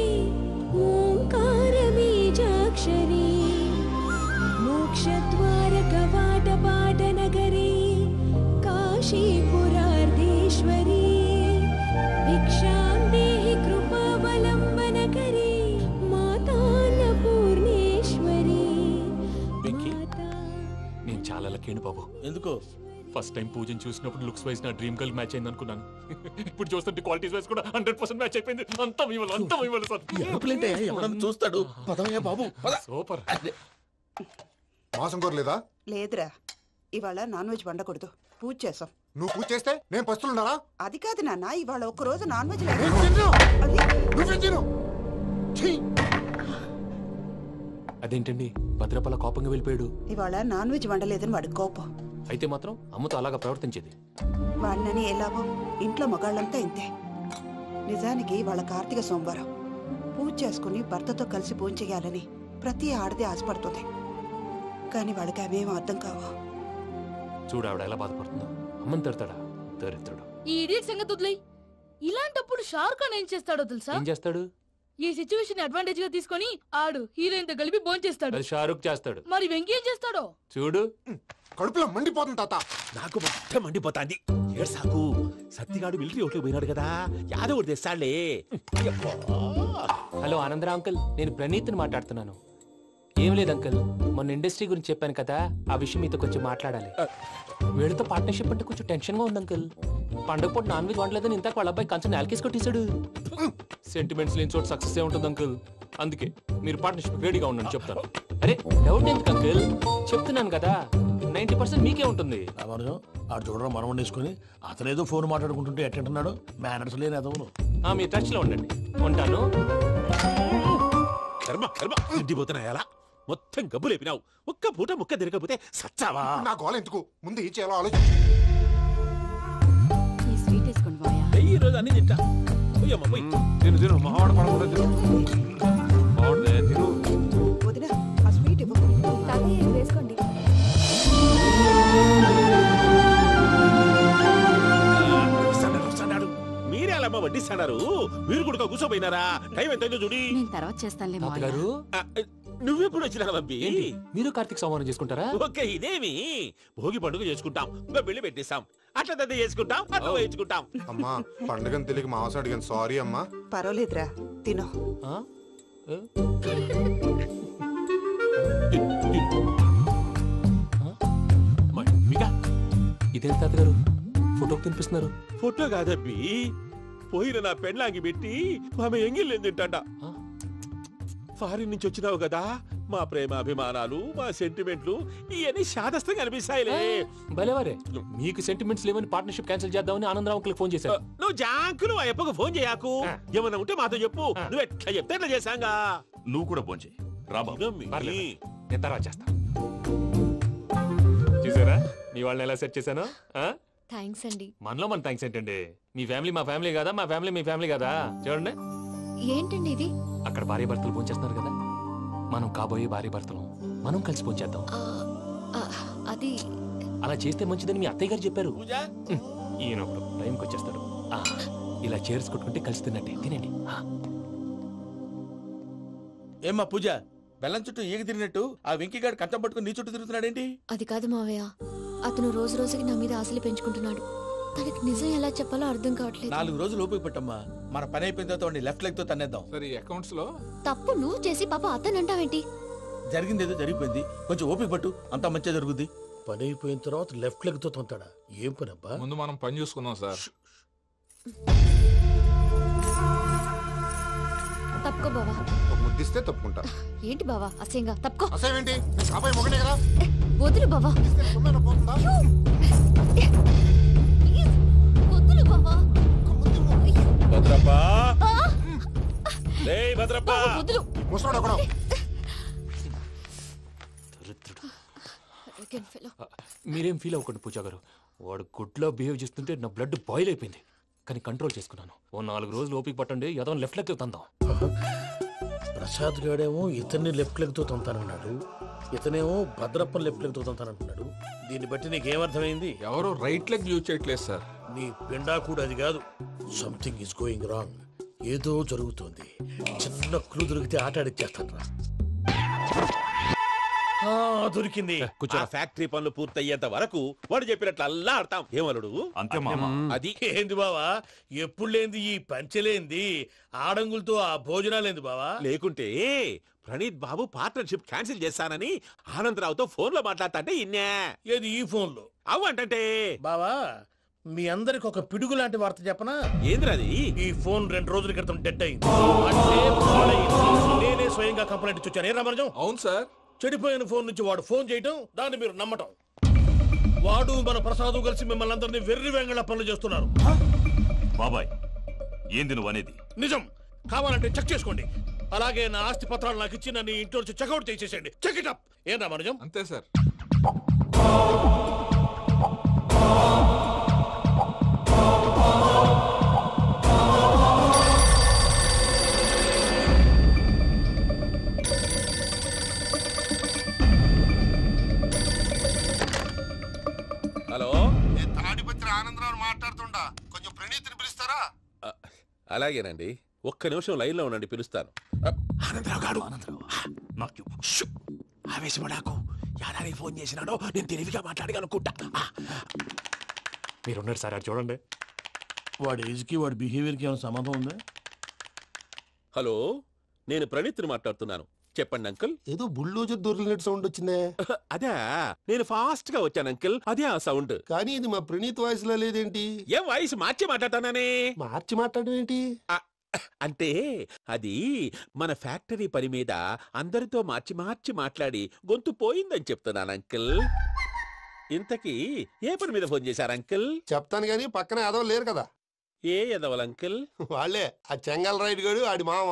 ఓంకార బీజాక్షరీ మోక్షద్వార కవాట పాటనగరీ కాశీపురార్ధేశ్వరీ భిక్షాం దేహి కృపావలంబనకరీ మాతాన్నపూర్ణేశ్వరీ. నేను చాలా లక్కీని బాబు. ఎందుకో? ఫస్ట్ టైం పూజను చూసినప్పుడు లుక్స్ వైజ్ నా డ్రీమ్ గర్ల్ మ్యాచ్ అయింది అనుకున్నాను. ఇప్పుడు చూస్తుంటే క్వాలిటీస్ వైజ్ కూడా 100% మ్యాచ్ అయిపోయింది. అంతా మీ వల్ల సార్. చూస్తాడు. బాబు సూపర్. మాసం కోరలేదా? లేదురా, ఇవాళ నాన్ వెజ్ వండకూడదు. పూజ చేసాం. నువ్వు పూజ చేస్తే నేను పస్తులున్నారా? అది కాదు నాన్న, ఇవాళ ఒక్క రోజు నాన్ వెజ్ అదేంటండి భద్రపల కోపంగా వెళ్ళిపోయాడు? ఇవాళ నాన్ వెజ్ వండలేదని వాడి కోపం. అయితే మాత్రం అమ్మతో అలాగా ప్రవర్తించేది. వాడినని ఎలాగో ఇంట్లో మగాళ్ళంతా ఇంతే. నిజానికి వాళ్ళ కార్తీక సోమవారం పూజ చేసుకుని భర్తతో కలిసి పూజ చేయాలని ప్రతి ఆడది ఆశపడుతుంది. కానీ వాళ్ళకి అవేం అర్థం కావు. చూడు ఆవిడ ఎలా బాధపడుతుందో. అమ్మని తిడతాడా దరిద్రుడు. ఈ ఇడియట్ సంగతి వదిలేయ్. ఇలాంటప్పుడు షారుఖ్ ఖాన్ ఏం చేస్తాడో తెలుసా? ఏం చేస్తాడు? ఈ సిచ్యువేషన్ అడ్వాంటేజ్ గా తీసుకొని ఆడు హీరోయిన్ తో కలిపి బోన్ చేస్తాడు. అది షారుఖ్ చేస్తాడు. మరి వెంకీ ఏం చేస్తాడో చూడు. కడుపులో మండిపోతుంది తాత. నాకు మొత్తం మండిపోతాంది. ఏడు సాకు, సత్తిగాడు మిలిటరీ ఓట్లు పోయినాడు కదా, యాదవ్ ఒకటి తెస్తాడులే. హలో ఆనందరా అంకుల్, నేను ప్రణీత్ని మాట్లాడుతున్నాను. ఏం లేదు అంకుల్, మొన్న ఇండస్ట్రీ గురించి చెప్పాను కదా, ఆ విషయం మీతో కొంచెం మాట్లాడాలి. వీళ్ళతో పార్ట్నర్షిప్ అంటే కొంచెం టెన్షన్ గా ఉంది అంకుల్. పండుగ పూట నాన్ వెజ్ వండలేదని ఇంతకు వాళ్ళ అబ్బాయి కంచెం నేలకేసి కొట్టేశాడు. సెంటిమెంట్స్ లేని చోట సక్సెస్ ఏ ఉంటుంది అంకుల్. అందుకే మీరు పార్ట్నర్షిప్ రెడీగా ఉండండి చెప్తాను. అరే డౌట్ ఎందుకు అంకుల్, చెప్తున్నాను కదా 90% మీకే ఉంటుంది. ఆడు చూడడం మనం వండేసుకుని అతనేదో ఫోన్ మాట్లాడుకుంటుంటే ఎట్టంటున్నాడు. మేనర్స్ లేని అదవును. మీ టచ్ లో ఉండండి. ఉంటాను. కర్మ కర్మ తిండిపోతున్నాయలా మొత్తం గబ్బు లేపినావు. ఒక్క పూట ముక్క తిరగకపోతే సచ్చావా? నా గోల ఎందుకు, ముందు ఈ చేయాలో ఆలోచించు. ఈ రోజు అన్ని తింటా. తిను తిను మావాడ పడకుండా తిను. బాగుండే తిను. వదినా ఆ స్వీట్ ఇవ్వు. వేసుకోండి. మీరే అలా వడ్డిస్తాడారు మీరు కూడా కూర్చోపోయినారా? టైం ఎంతైందో చూడి. తర్వాత చేస్తానులే తాతగారు నువ్వెప్పుడు వచ్చినా అబ్బి? మీరు కార్తీక్ సంహారం చేసుకుంటారా? ఓకే, ఇదేమి భోగి పండుగ చేసుకుంటాం, ఇంకా పెళ్లి పెట్టేస్తాం, అట్లా దద్ద చేసుకుంటాం, అట్లా వేయించుకుంటాం. అమ్మా పండుగని తెలియక మాంసం అడిగాను, సారీ అమ్మా. పర్వాలేదురా, తినో. ఇదేంటి తాతగారు ఫోటోకి తినిపిస్తున్నారు? ఫోటో కాదబ్బి, పోయిన నా పెళ్ళాంగి పెట్టి ఆమె ఎంగిల్లేం తింటాడ. ఫారిన్ నుంచి వచ్చినావు కదా, మా ప్రేమ అభిమానాలు, మా సెంటిమెంట్లు ఇవన్నీ శాదస్తంగా అనిపిస్తాయిలే. భలేవారే, మీకు సెంటిమెంట్స్ లేవని పార్ట్నర్షిప్ క్యాన్సిల్ చేద్దామని ఆనందరావు అంకుల్కి ఫోన్ చేశారు. నువ్వు జాంకులు ఆ అప్పకు ఫోన్ చేయకు, ఏమన్నా ఉంటే మాతో చెప్పు. నువ్వు ఎట్లా చెప్తే ఎట్లా చేశాంగా. నువ్వు కూడా ఫోన్ చేయి రాబా. నేను తర్వాత చేస్తా. చూసారా మీ వాళ్ళని ఎలా సెట్ చేశాను? థ్యాంక్స్ అండి. మనలో మన థ్యాంక్స్ ఏంటండి? మీ ఫ్యామిలీ మా ఫ్యామిలీ కదా, మా ఫ్యామిలీ మీ ఫ్యామిలీ కదా. చూడండి ఏంటండి ఇది? అక్కడ భార్య భర్తలు ఫోన్ చేస్తున్నారు కదా, మనం కాబోయే భార్య భర్తలు మనం కలిసి ఫోన్ చేద్దాం. అది అలా చేస్తే మంచిదని మీ అత్తయ్య గారు చెప్పారు. ఈయన ఒకడు టైంకి వచ్చేస్తాడు. ఇలా చేర్స్ కొట్టుకుంటే కలిసి తిన్నట్టే. తినండి. ఏమ్మా పూజ, బెల్లం చుట్టూ ఈగ తిరిగినట్టు ఆ వెంకీగాడు కంచం పట్టుకుని నీ చుట్టూ తిరుగుతున్నాడేంటి? అది కాదు మావయ్య, అతను రోజు రోజుకి నా మీద ఆశలు పెంచుకుంటున్నాడు. తనకి నిజం ఎలా చెప్పాలో అర్థం కావట్లేదు. 4 రోజులు ఓపిక పట్టమ్మా, మన పని అయిపోయిన తర్వాత లెఫ్ట్ లెగ్ తో తన్నేద్దాం. సరే అకౌంట్స్ లో తప్పు నువ్వు చేసి పాప అతను అంటావేంటి? జరిగింది ఏదో జరిగిపోయింది, కొంచెం ఓపిక పట్టు, అంతా మంచిగా జరుగుద్ది. పని అయిపోయిన తర్వాత లెఫ్ట్ లెగ్ తో తొంతాడా? ఏం పని అబ్బా? ముందు మనం పని చూసుకుందాం సార్. తప్పుకో బావా. ఒక ముద్దిస్తే తప్పుకుంటా. ఏంటి బావా అసహ్యంగా? తప్పుకో. అసేమేంటి? కాబోయే మొగనే కదా. వదులు బావా. వదులు బావా. భద్రప్పా, లేయ్ భద్రప్పా. వదులు. ముసలోడు అక్కడ. మీరేం ఫీల్ అవ్వకండి పూజా గారు. వాడు గుడ్లో బిహేవ్ చేస్తుంటే నా బ్లడ్ బాయిల్ అయిపోయింది, కానీ కంట్రోల్ చేసుకున్నాను. ఓ 4 రోజులు ఓపిక పట్టండి, ఏదో లెఫ్ట్ లెగ్ తందాం. ప్రసాద్ గాడేమో ఇతన్ని లెఫ్ట్ లెగ్ తో తొంతానన్నాడు, ఇతనేమో భద్రప్పని లెఫ్ట్ లెగ్ తో తొంతానంటున్నాడు. దీన్ని బట్టి నీకేమర్థమైంది? ఎవరు రైట్ లెగ్ యూజ్ చేయట్లేదు సార్. నీ పిండా కూడా అది కాదు. Something is going wrong. ఏదో జరుగుతోంది. చిన్న క్లూ దొరికితే ఆట ఆడిచ్చేస్తాను రా. దొరికింది. ఆ ఫ్యాక్టరీ పనులు పూర్తయ్యేంత వరకు వాడు చెప్పినట్లు అల్లా ఆడతాం. ఏమలుడు అంతే మామ. అది ఏంది బావా, ఎప్పుడు లేంది ఈ పంచలేంది, ఆడంగులతో ఆ భోజనాలేంది బావా? లేకుంటే ప్రణీత్ బాబు పార్ట్నర్షిప్ క్యాన్సిల్ చేస్తానని ఆనందరావుతో ఫోన్ లో మాట్లాడతాంటే ఇన్నే. ఏది ఈ ఫోన్ లో? అవ్వంటే బావా, మీ అందరికి ఒక పిడుగు లాంటి వార్త చెప్పనా? ఏంద్రది? ఈ ఫోన్ 2 రోజుల క్రితం డెడ్ అయింది. అంటే పాడైంది. నేనే స్వయంగా కంప్లైంట్ ఇచ్చి వచ్చాను. ఏ రామరాజం? అవును సార్. చెడిపోయిన ఫోన్ నుంచి వాడు ఫోన్ చేయటం, దాన్ని మీరు నమ్మటం. వాడు మన ప్రసాదు కలిసి మిమ్మల్ని అందరినీ వెర్రి వెంగళ పనులు చేస్తున్నారు. బాబాయ్, ఏంది నువ్వు అనేది? నిజం. కావాలంటే చెక్ చేసుకోండి. అలాగే నా ఆస్తి పత్రాలు నాకు ఇచ్చి నన్ను ఇంట్లో నుంచి చెక్అౌట్ చేసేసండి. Check it up. ఏం రామరాజం? అంతే సార్. హలో, నేను తాడిపత్రి ఆనందరావు మాట్లాడుతుండా, కొంచెం ప్రణీతిని పిలుస్తారా? అలాగేనండి, ఒక్క నిమిషం లైన్ లో ఉండండి, పిలుస్తాను. ఆనందరావు గాడు ఆవేశపడాకు. యాదానికి ఫోన్ చేసినాడో నేను తెలివిగా మాట్లాడగలనుకుంటా. మీరున్నారు సార్, అది చూడండి. వాడి ఏజ్కి వాడి బిహేవియర్కి ఏమైనా సంబంధం ఉందా? హలో, నేను ప్రణీత్ని మాట్లాడుతున్నాను. చెప్పండి అంకుల్. ఏదో బుల్డోజర్ దొరికినట్టు సౌండ్ వచ్చిందే. అదే, నేను ఫాస్ట్ గా వచ్చాను అంకుల్, అదే ఆ సౌండ్. కానీ ఇది మా ప్రణీత్ వాయిస్ లో లేదేంటి? ఏం వాయిస్ మార్చి మాట్లాడతానే? మార్చి మాట్లాడడం ఏంటి? అంటే అది మన ఫ్యాక్టరీ పని మీద అందరితో మార్చి మార్చి మాట్లాడి గొంతు పోయిందని చెప్తున్నాను అంకుల్. ఇంతకీ ఏ పని మీద ఫోన్ చేశారు అంకుల్? చెప్తాను గానీ పక్కన ఎదవ లేరు కదా. ఏ ఎదవలు అంకుల్? వాళ్ళే, ఆ చెంగల్ రైడ్ గడు ఆడి మామ.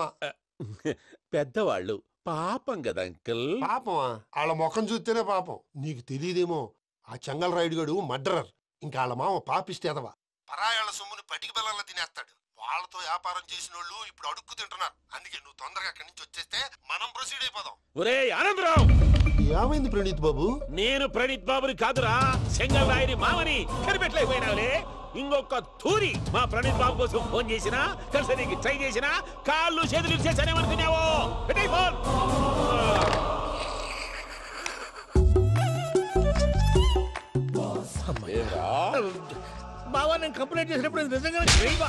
పెద్దవాళ్ళు, పాపం కదా అంకుల్. పాపమా? వాళ్ళ ముఖం చూస్తేనే పాపం. నీకు తెలియదేమో, ఆ చెంగల్ రైడ్ గడు మర్డరర్. ఇంకా వాళ్ళ మామ పాపిస్తేదవా. పరాయాళ్ళ సొమ్ముని పటికి బెల్లంలో తినేస్తాడు. వాళ్ళతో వ్యాపారం చేసిన వాళ్ళు ఇప్పుడు అడుక్కు తింటున్నారు. అందుకే నువ్వు తొందరగా అక్కడి నుంచి వచ్చేస్తే మనం ప్రొసీడ్ అయిపోదాం. ఒరే ఆనందరావు! ఏమైంది ప్రణీత్ బాబు? నేను ప్రణీత్ బాబుని కాదురా, సెంగల్ రాయని మామని కనిపెట్టలేకపోయినావులే. ఇంకొక తూరి మా ప్రణీత్ బాబు కోసం ఫోన్ చేసినా కలిసి నీకు ట్రై చేసినా కాళ్ళు చేతులు చేశానేమనుకున్నావో పెట్టేయ్ ఫోన్. బావా నేను కంప్లైంట్ చేసినప్పుడు ఇది నిజంగా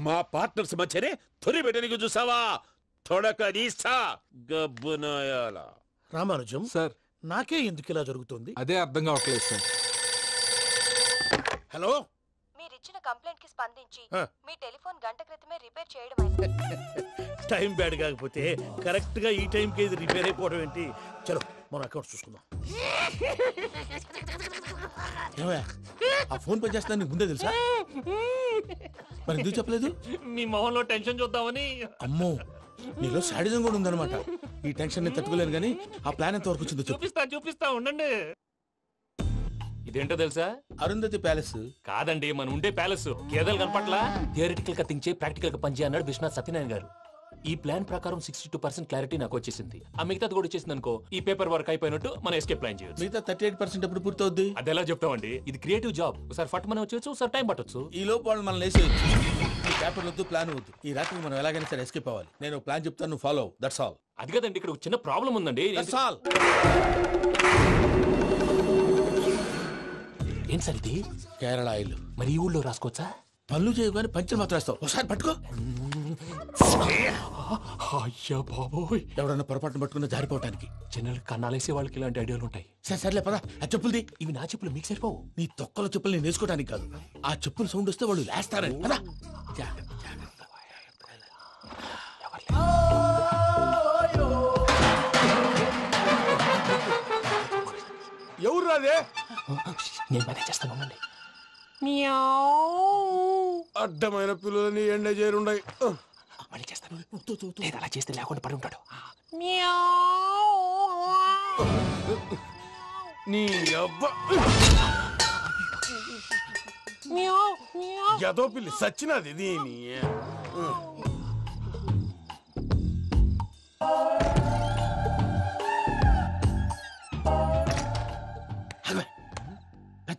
మా పార్ట్నర్స్ మధ్యనే తొలి పెట్టడానికి చూసావా? తొడక నీస్తా గబ్బునాయాల. రామానుజం సార్, నాకే ఎందుకు ఇలా జరుగుతుంది? అదే అర్థం కావట్లేదు సార్. హలో, మీరిచ్చిన కంప్లైంట్ కి స్పందించి ఆ. మీ టెలిఫోన్ గంట క్రితమే రిపేర్ చేయడం అయింది. టైం బ్యాడ్ కాకపోతే కరెక్ట్ గా ఈ టైం కి ఇది రిపేర్ అయిపోవడం ఏంటి? చలో మన అకౌంట్ చూసుకుందాం. ఏమయ్యా, ఆ ఫోన్ పని చేస్తున్నా నీకు ముందే తెలుసా? మరి ఎందుకు చెప్పలేదు? మీ మొహంలో టెన్షన్ చూద్దామని. అమ్మో, నీలో శాడిజం కూడా ఉందన్నమాట. ఈ టెన్షన్ ని తట్టుకోలేను కానీ ఆ ప్లాన్ ఎంత వరకు వచ్చిందో చెప్పు. చూపిస్తా ఉండండి. ఇదేంటో తెలుసా? అరుంధతి ప్యాలెస్ కాదండి, మన ఉండే ప్యాలెస్. గేదెలు కనపట్లా? థియరిటికల్ గా థింక్ చేయి, ప్రాక్టికల్ గా పనిచేయి అన్నాడు విశ్వనాథ్ సత్యనారాయణ గారు. ఈ ప్లాన్ ప్రకారం 62% క్లారిటీ నాకు వచ్చేసింది. ఆ మిగతాది కూడా వచ్చేసింది అనుకో, ఈ పేపర్ వర్క్ అయిపోయినట్టు మనం ఎస్కేప్ ప్లాన్ చేయొచ్చు. మిగతా 38% ఎప్పుడు పూర్తవుద్ది? అది ఎలా చెప్తామండి? ఇది క్రియేటివ్ జాబ్. ఒకసారి ఫట్ మనం వచ్చేయచ్చు, ఒకసారి టైం పట్టొచ్చు. ఈ లోపు వాళ్ళు మనం లేసేయచ్చు. ఈ పేపర్ వద్దు, ప్లాన్ వద్దు. ఈ రాత్రికి మనం ఎలాగైనా సరే ఎస్కేప్ అవ్వాలి. నేను ప్లాన్ చెప్తాను, నువ్వు ఫాలో. That's all. అది కదండి, ఇక్కడ ఒక చిన్న ప్రాబ్లం ఉందండి. That's all. ఏం సార్ ఇది? కేరళ ఆయిల్. మరి ఈ ఊళ్ళో రాసుకోవచ్చా? పనులు చేయవు కానీ పంచర్ మాత్రం వేస్తావు. ఒకసారి పట్టుకో. అయ్యా బాబోయ్, ఎవడన్నా పొరపాటున పట్టుకున్న జారిపోవటానికి. జనరల్ కన్నాలేసే వాళ్ళకి ఇలాంటి ఐడియాలు ఉంటాయి. సర్లే పదా, ఆ చెప్పులది. ఇవి నా చెప్పులు, మీకు సరిపోవు. నీ తొక్కల చెప్పులు నేను వేసుకోవడానికి కాదు, ఆ చెప్పులు సౌండ్ వస్తే వాళ్ళు లేస్తారని. పదా. ఎవరు రాదే? నేను మేనేజ్ చేస్తాను, ఉండండి. అడ్డమైన పిల్లలని ఎండ చేరుండయి. మళ్ళీ చేస్తాను. లేదు, అలా చేస్తే లేకుండా పడి ఉంటాడు. నీ అబ్బా ఎదో పిల్లి సచ్చినది దీని.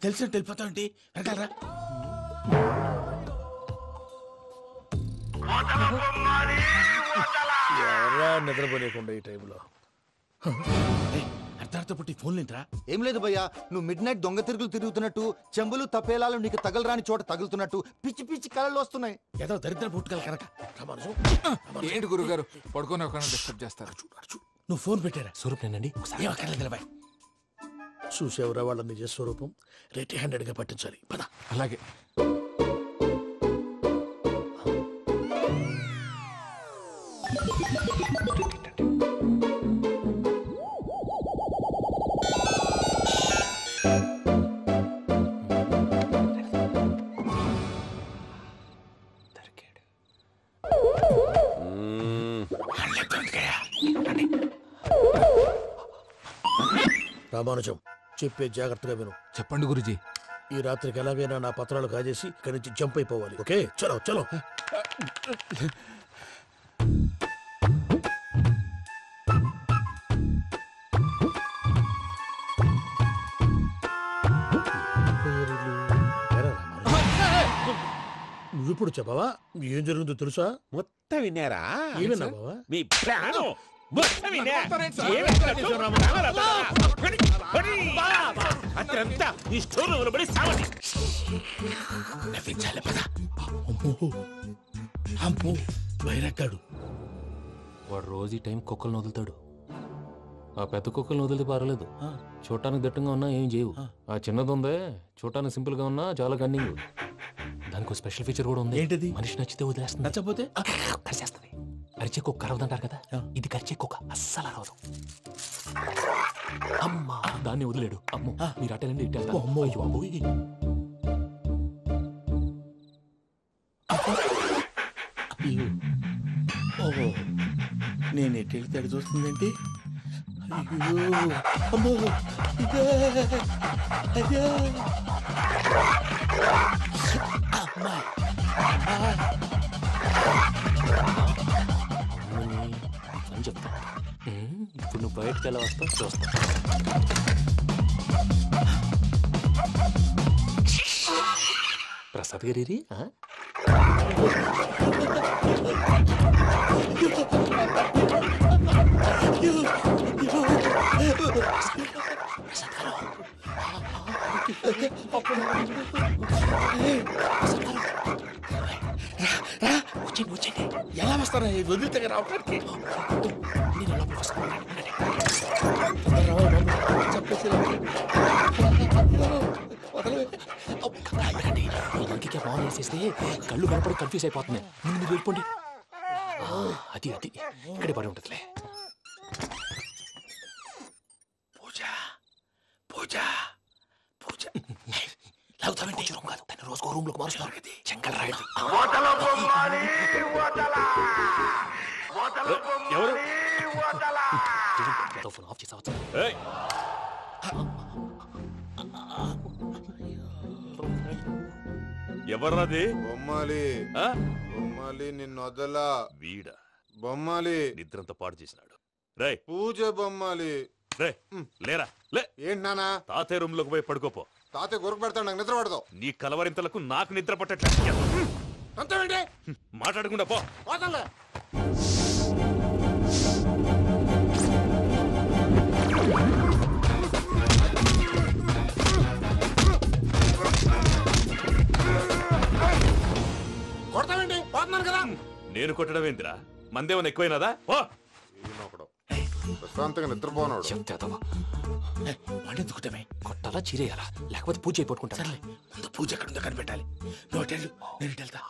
తెలిసినట్టు వెళ్ళిపోతావు ఏంటి? వెనకాలరా. ఎవరా నిద్రపోలేకుండా ఈ టైంలో? అర్ధార్థ పుట్టి ఫోన్ లేంట్రా? ఏం లేదు భయ్యా, నువ్వు మిడ్ నైట్ దొంగ తిరుగులు తిరుగుతున్నట్టు, చెంబులు తపేలాలు నీకు తగలరాని చోట తగులుతున్నట్టు పిచ్చి పిచ్చి కళలు వస్తున్నాయి. ఏదో దరిద్ర పుట్టుకల కనుక. ఏంటి గురుగారు పడుకొని ఒక డిస్టర్బ్ చేస్తారు? నువ్వు ఫోన్ పెట్టారా? స్వరూప్ నేనండి. నిలబాయ్. చూసేవరా వాళ్ళ నిజ స్వరూపం. రెట్టి హ్యాండెడ్ గా పట్టించాలి. పద. అలాగే. రామానుజం, చెప్పే జాగ్రత్తగా విను. చెప్పండి గురుజీ. ఈ రాత్రికి ఎలాగైనా నా పత్రాలు కాజేసి ఇక్కడి నుంచి జంప్ అయిపోవాలి. ఓకే, చలో చలో. నువ్విప్పుడు చెప్పవా? ఏం జరిగిందో తెలుసా? మొత్తం విన్నారా? ఏమన్నా బావా? మీ ప్రాణం మొత్తం విన్నా. అత్యంతా ఈ స్టోర్ రూమ్ లో పడి సావండి. నవ్వించాలి. పద. అమ్మో, వైరక్కాడు. వాడు రోజు ఈ టైం కుక్కలను వదులుతాడు. ఆ పెద్ద కుక్కలను వదిలితే పర్వాలేదు, చూడటానికి దట్టంగా ఉన్నా ఏం చేయవు. ఆ చిన్నది ఉందే, చూడటానికి సింపుల్ గా ఉన్నా చాలా కన్నింగ్. దానికి స్పెషల్ ఫీచర్ కూడా ఉంది. ఏంటిది? మనిషి నచ్చితే వదిలేస్తుంది, నచ్చపోతే కరిచేస్తుంది. అరిచే కుక్క అరవదంటారు కదా, ఇది కరిచే కుక్క అస్సలు అరవదు. అమ్మా, దాన్ని వదిలేడు. అమ్మో, మీరు అటెండి ఇటు వెళ్తారు. అమ్మో, అయ్యో అబ్బోయ్. ఓహో, నేను ఎటు వెళ్తే అటు చూస్తుందేంటి? అయ్యో, అమ్మో, ఇదే, అయ్యో, అమ్మా, అని చెప్తా. ఇప్పుడు నువ్వు బయటకు ఎలా వస్తావు చూస్తా. ప్రసాద్ గారి వచ్చండి ఎలా వస్తారా వదిలితే రావడానికి నేను లోపలికి వస్తాను చెప్పేసి ఇంకే ఫోన్ వేసేస్తే కళ్ళు కనపడి కన్ఫ్యూజ్ అయిపోతున్నాయి. మీరు వెళ్ళిపోండి. అది అది ఇక్కడే పడి ఉంటుందిలే. పూజ పూజ పూజ లాగుతామంటే రూమ్ కాదు, దాన్ని రోజుకో రూమ్ లోకి మారుస్తున్నారు కదా. చెంగల్ రాయుడు ఎవరు ఫోన్ ఆఫ్ చేసావచ్చు. ఎవర్రాది? బొమ్మాలి బొమ్మాలి నిన్ను వదలా. వీడా బొమ్మాలి నిద్రంతా పాడు చేసినాడు. రే పూజ బొమ్మాలి. రే లేరా లే. ఏంటి నానా? తాతయ్య రూమ్ లోకి పోయి పడుకోపో. తాతయ్య గొరకు పెడతాడు, నాకు నిద్ర పడతావు. నీ కలవరింతలకు నాకు నిద్ర పట్టట్లేదు. అంతేంటి మాట్లాడకుండా పో. పోతాలే. కొడతావేంటి? పోతున్నాను కదా. నేను కొట్టడం ఏంటిరా? మందేమన్నా ఎక్కువైనదా? ఓ ప్రశాంతంగా నిద్రపోనాడు. వాడెందుకుంటామే? కొట్టాలా చీరేయాలా లేకపోతే పూజ అయిపోట్టుకుంటా. ముందు పూజ ఎక్కడ ఉందో కనిపెట్టాలి. నువ్వు వెళ్ళు, నేను వెళ్తా.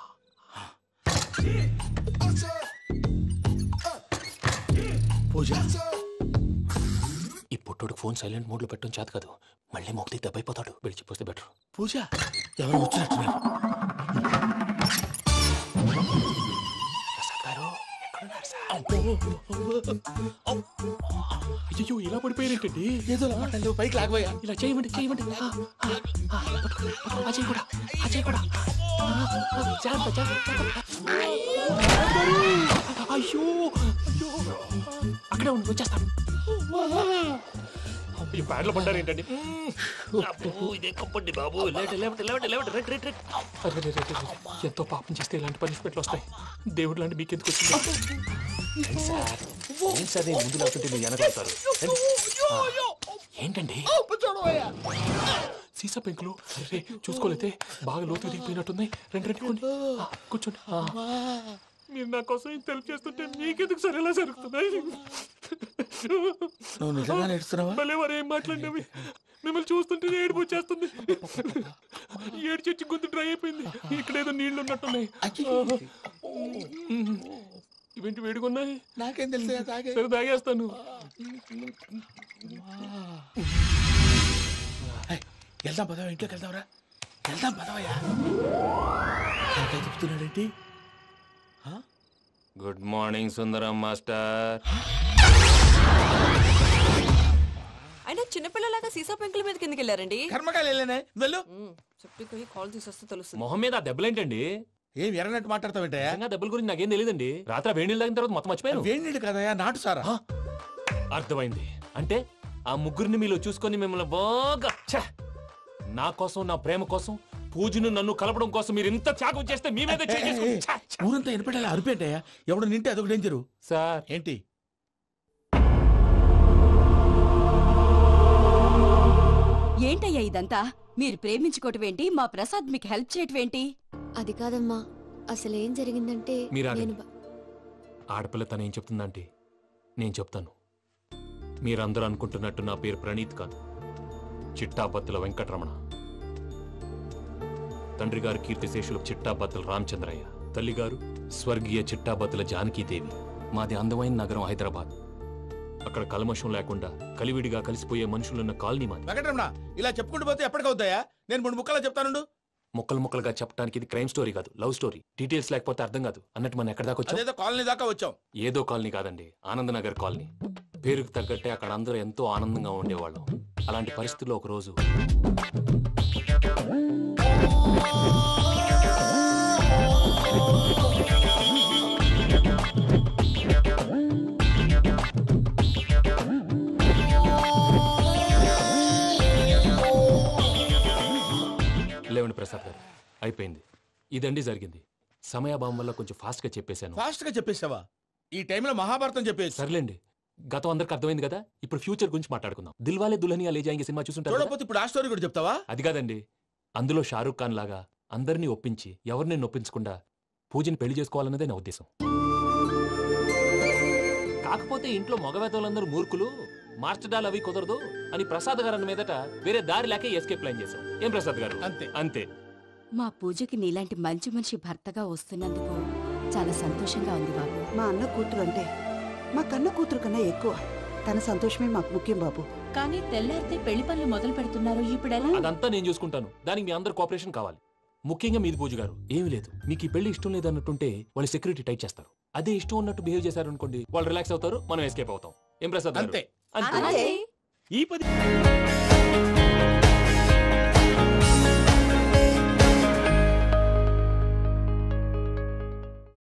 పూజ ఈ పుట్టోడు ఫోన్ సైలెంట్ మోడ్ లో పెట్టడం చేత కాదు. మళ్ళీ మొక్కి దెబ్బైపోతాడు. వెళ్ళి చెప్పొస్తే బెటర్. పూజ ఎవరు వచ్చినట్టున్నారు. ప్రసాద్ గారు అయ్యో ఇలా పడిపోయారేంటండి? ఏదో మాట్లాడలేవు, పైకి లాగబోయా. ఇలా చేయమండి చేయమండి. అజయ్ కూడా అజయ్ కూడా అయ్యో అయ్యో అక్కడే ఉండి వచ్చేస్తాను. ఈ బ్యాడ్లో పడ్డారు ఏంటండి? ఎంతో పాపం చేస్తే ఇలాంటి పనిష్మెంట్లు వస్తాయి. దేవుడు లాంటి మీకెందుకు వచ్చింది? సార్ ముందు లేకుంటే మీరు వెనకాడతారు. ఏంటండి సీసా పెంకులు? అరే చూసుకోలేతే బాగా లోతుగా దిగిపోయినట్టున్నాయి. రెండు కూర్చోండి. మీరు నా కోసం ఇంత హెల్ప్ చేస్తుంటే మీకెందుకు సరే ఎలా జరుగుతున్నాయి? నువ్వు నిజంగా నేర్చున్నావా? మళ్ళీ వారు ఏం మాట్లాడినవి మిమ్మల్ని చూస్తుంటే ఏడుపు వచ్చేస్తుంది. ఏడు చెట్టు గొంతు డ్రై అయిపోయింది. ఇక్కడేదో నీళ్లు ఉన్నట్టున్నాయి. ఇవేంటి వేడుకున్నాయి? నాకేం తెలుసు, సరే తాగేస్తాను. వెళ్దాం పదవా, ఇంట్లోకి వెళ్దాంరా. వెళ్దాం పదవయ్యా. చెప్తున్నాడేంటి? గుడ్ మార్నింగ్ సుందరం మాస్టర్. అయినా చిన్నపిల్లలాగా సీసా పెంకుల మీద కిందకి వెళ్ళారండి. కర్మకాయలు వెళ్ళానే వెళ్ళు. చెప్పి కాల్ తీసేస్తే తెలుస్తుంది. మొహం మీద ఆ దెబ్బలేంటండి? ఏం ఎర్రనట్టు మాట్లాడతావేంటయ్యా? దెబ్బల గురించి నాకేం తెలియదండి. రాత్రి వేడి నీళ్ళు తాగిన తర్వాత మొత్తం మర్చిపోయాను. వేడి నీళ్ళు కదయ్యా, నాటు సారా. అర్థమైంది. అంటే ఆ ముగ్గురిని మీలో చూసుకొని మిమ్మల్ని బాగా నా కోసం నా ప్రేమ కోసం పూజను నన్ను కలపడం కోసం మీరు ఇంత త్యాగం చేస్తే మీ మీద ఊరంతా వినపడేలా అరిపేటయ్యా. ఎవడు నింటే అదొక డేంజరు. సార్ ఏంటి? ఏంటయ్యా ఇదంతా? మీరు ప్రేమించుకోవటం ఏంటి? మా ప్రసాద్ మీకు హెల్ప్ చేయటం ఏంటి? అది కాదమ్మా, అసలు ఏం జరిగిందంటే ఆడపిల్ల తను ఏం చెప్తుందంటే నేను చెప్తాను. మీరందరూ అనుకుంటున్నట్టు నా పేరు ప్రణీత్ కాదు, చిట్టాబత్తుల వెంకటరమణ. తండ్రి గారు కీర్తిశేషులు చిట్టాబత్తుల రామచంద్రయ్య, తల్లిగారు స్వర్గీయ చిట్టాబత్తుల జానకీదేవి. మాది అందమైన నగరం హైదరాబాద్. అక్కడ కల్మషం లేకుండా కలివిడిగా కలిసిపోయే మనుషులున్న కాలనీ మాది. వెంకటరమణ ఇలా చెప్పుకుంటూ పోతే ఎప్పటికవుతాయా? నేను 3 ముక్కలా చెప్తాను. ముక్కలు ముక్కలుగా చెప్పడానికి ఇది క్రైమ్ స్టోరీ కాదు, లవ్ స్టోరీ. డీటెయిల్స్ లేకపోతే అర్థం కాదు. అన్నట్టు మనం ఎక్కడ దాకా వచ్చాం? అదేదో కాలనీ దాకా వచ్చాం. ఏదో కాలనీ కాదండి, ఆనందనగర్ కాలనీ. పేరుకు తగ్గట్టే అక్కడ అందరూ ఎంతో ఆనందంగా ఉండేవాళ్ళం. అలాంటి పరిస్థితుల్లో ఒకరోజు లేవండి ప్రసాద్ గారు, అయిపోయింది. ఇదండి జరిగింది. సమయాభావం వల్ల కొంచెం ఫాస్ట్ గా చెప్పేశాను. ఫాస్ట్ గా చెప్పేసావా? ఈ టైంలో మహాభారతం చెప్పేసి. సర్లేండి, గతం అందరికి అర్థమైంది కదా. ఇప్పుడు ఫ్యూచర్ గురించి మాట్లాడుకుందాం. దిల్వాలే దుల్హనియా లే జాయేంగే సినిమా చూసుంటారు. చూడకపోతే ఇప్పుడు ఆ స్టోరీ కూడా చెప్తావా? అది కాదండి, అందులో షారూక్ ఖాన్ లాగా అందరినీ ఒప్పించి ఎవరిని నొప్పించకుండా పూజని పెళ్లి చేసుకోవాలన్నదే నా ఉద్దేశం. కాకపోతే ఇంట్లో మగవేతలందరూ మూర్ఖులు, మార్చడాలు అవి కుదరదు అని ప్రసాద్ గారు అన్న మీదట వేరే దారి లేక ఎస్కేప్ ప్లాన్ చేశాం. ఏం ప్రసాద్ గారు? అంతే అంతే. మా పూజకి నీలాంటి మంచి మనిషి భర్తగా వస్తున్నందుకు చాలా సంతోషంగా ఉంది బాబు. మా అన్న కూతురు అంటే మా కన్న కూతురు కన్నా ఎక్కువ. తన సంతోషమే మాకు ముఖ్యం బాబు. కానీ తెల్లారితే పెళ్లి పనులు మొదలు పెడుతున్నారు, ఇప్పుడు ఎలా? అదంతా నేను చూసుకుంటాను. దానికి మీ అందరు కోఆపరేషన్ కావాలి. ముఖ్యంగా మీది పూజ గారు. ఏమీ లేదు, మీకు ఈ పెళ్లి ఇష్టం లేదు అన్నట్టుంటే వాళ్ళు సెక్యూరిటీ టైట్ చేస్తారు. అదే ఇష్టం ఉన్నట్టు బిహేవ్ చేశారు అనుకోండి, వాళ్ళు రిలాక్స్ అవుతారు, మనం ఎస్కేప్ అవుతాం. ఏం ప్రసాద్? అంతే. ఈ 10